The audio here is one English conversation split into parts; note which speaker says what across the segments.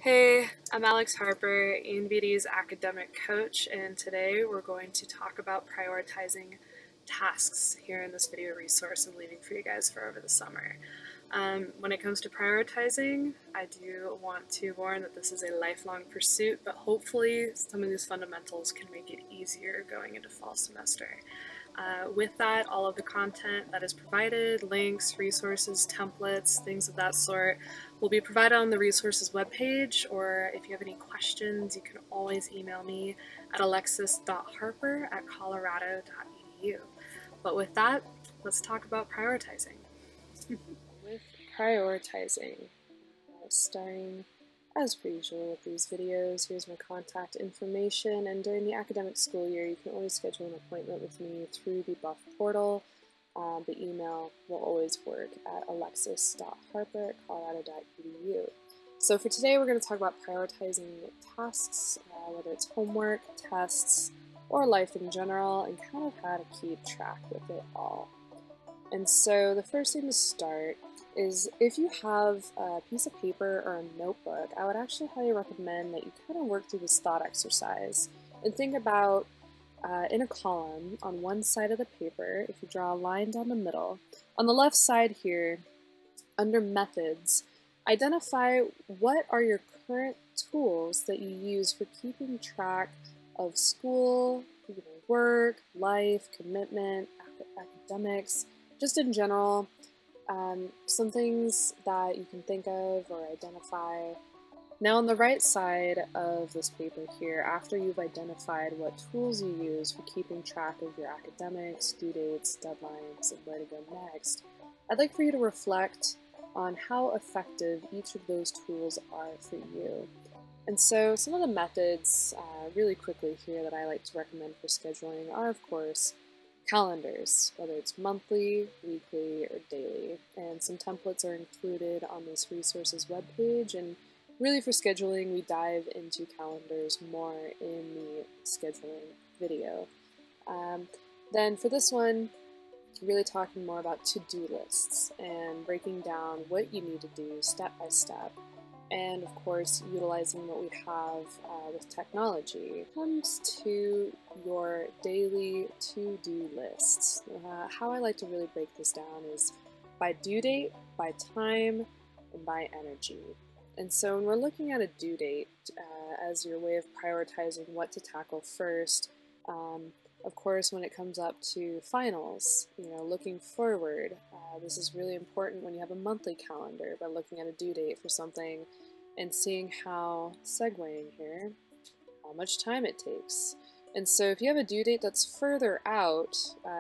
Speaker 1: Hey, I'm Alex Harper, ANVD's academic coach, and today we're going to talk about prioritizing tasks here in this video resource I'm leaving for you guys for over the summer. When it comes to prioritizing, I do want to warn that this is a lifelong pursuit, but hopefully some of these fundamentals can make it easier going into fall semester. With that, all of the content that is provided, links, resources, templates, things of that sort, will be provided on the resources webpage, or if you have any questions, you can always email me at alexis.harper@colorado.edu. But with that, let's talk about prioritizing. With prioritizing, starting as per usual with these videos, here's my contact information, and during the academic school year you can always schedule an appointment with me through the Buff portal. The email will always work at alexis.harper@colorado.edu. So for today we're going to talk about prioritizing tasks, whether it's homework, tests, or life in general, and kind of how to keep track with it all. And so the first thing to start is if you have a piece of paper or a notebook, I would actually highly recommend that you kind of work through this thought exercise and think about in a column on one side of the paper, if you draw a line down the middle, on the left side here, under methods, identify what are your current tools that you use for keeping track of school, work, life, commitment, academics, just in general. Some things that you can think of or identify. Now on the right side of this paper here, after you've identified what tools you use for keeping track of your academics, due dates, deadlines, and where to go next, I'd like for you to reflect on how effective each of those tools are for you. And so some of the methods really quickly here that I like to recommend for scheduling are, of course, calendars, whether it's monthly, weekly, or daily. And some templates are included on this resources webpage. And really for scheduling, we dive into calendars more in the scheduling video. Then for this one, really talking more about to-do lists and breaking down what you need to do step by step. And of course, utilizing what we have with technology. When it comes to your daily to-do lists, how I like to really break this down is by due date, by time, and by energy. And so when we're looking at a due date as your way of prioritizing what to tackle first, of course, when it comes up to finals, looking forward, this is really important when you have a monthly calendar by looking at a due date for something and seeing how, segueing here, how much time it takes. And so if you have a due date that's further out,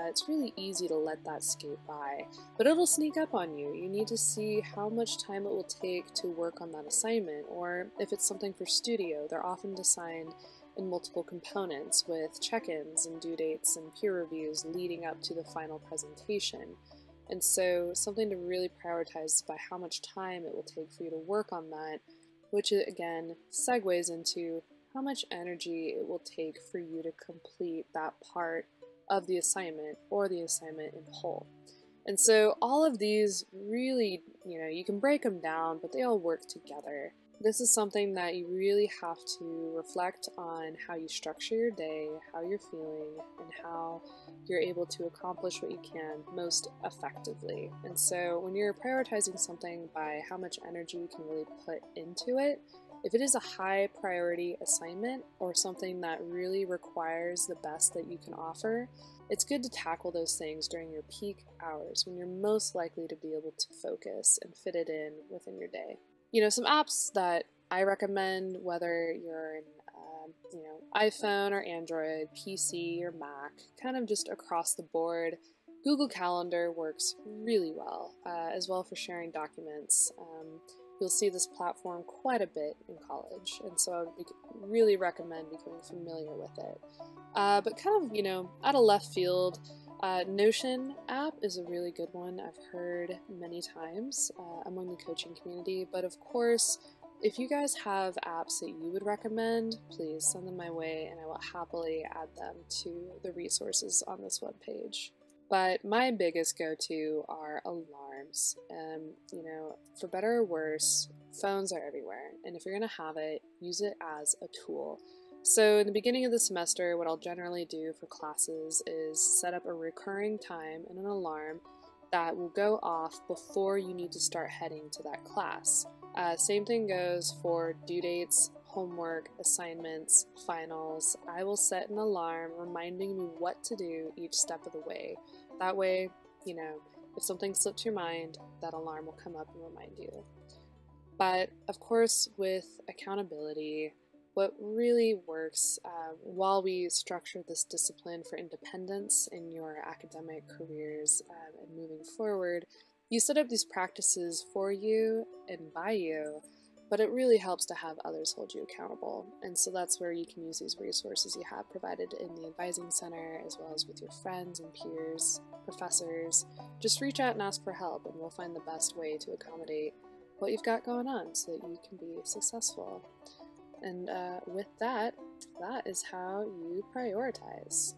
Speaker 1: it's really easy to let that skate by, but it'll sneak up on you. You need to see how much time it will take to work on that assignment, or if it's something for studio, they're often designed in multiple components with check-ins and due dates and peer reviews leading up to the final presentation. And so something to really prioritize is by how much time it will take for you to work on that, which again segues into how much energy it will take for you to complete that part of the assignment or the assignment in whole. And so all of these really, you can break them down, but they all work together. This is something that you really have to reflect on how you structure your day, how you're feeling, and how you're able to accomplish what you can most effectively. And so when you're prioritizing something by how much energy you can really put into it, if it is a high priority assignment or something that really requires the best that you can offer, it's good to tackle those things during your peak hours when you're most likely to be able to focus and fit it in within your day. Some apps that I recommend, whether you're an iPhone or Android, PC or Mac, kind of just across the board. Google Calendar works really well, as well for sharing documents. You'll see this platform quite a bit in college, and so I would really recommend becoming familiar with it. But kind of, out of left field, Notion app is a really good one. I've heard many times among the coaching community, but of course, if you guys have apps that you would recommend, please send them my way and I will happily add them to the resources on this webpage. But my biggest go-to are alarms. For better or worse, phones are everywhere, and if you're going to have it, use it as a tool. So in the beginning of the semester, what I'll generally do for classes is set up a recurring time and an alarm that will go off before you need to start heading to that class. Same thing goes for due dates, homework, assignments, finals. I will set an alarm reminding me what to do each step of the way. That way, if something slips your mind, that alarm will come up and remind you. But of course, with accountability, what really works while we structure this discipline for independence in your academic careers and moving forward, you set up these practices for you and by you, but it really helps to have others hold you accountable. And so that's where you can use these resources you have provided in the Advising Center, as well as with your friends and peers, professors. Just reach out and ask for help, and we'll find the best way to accommodate what you've got going on so that you can be successful. And with that, that is how you prioritize.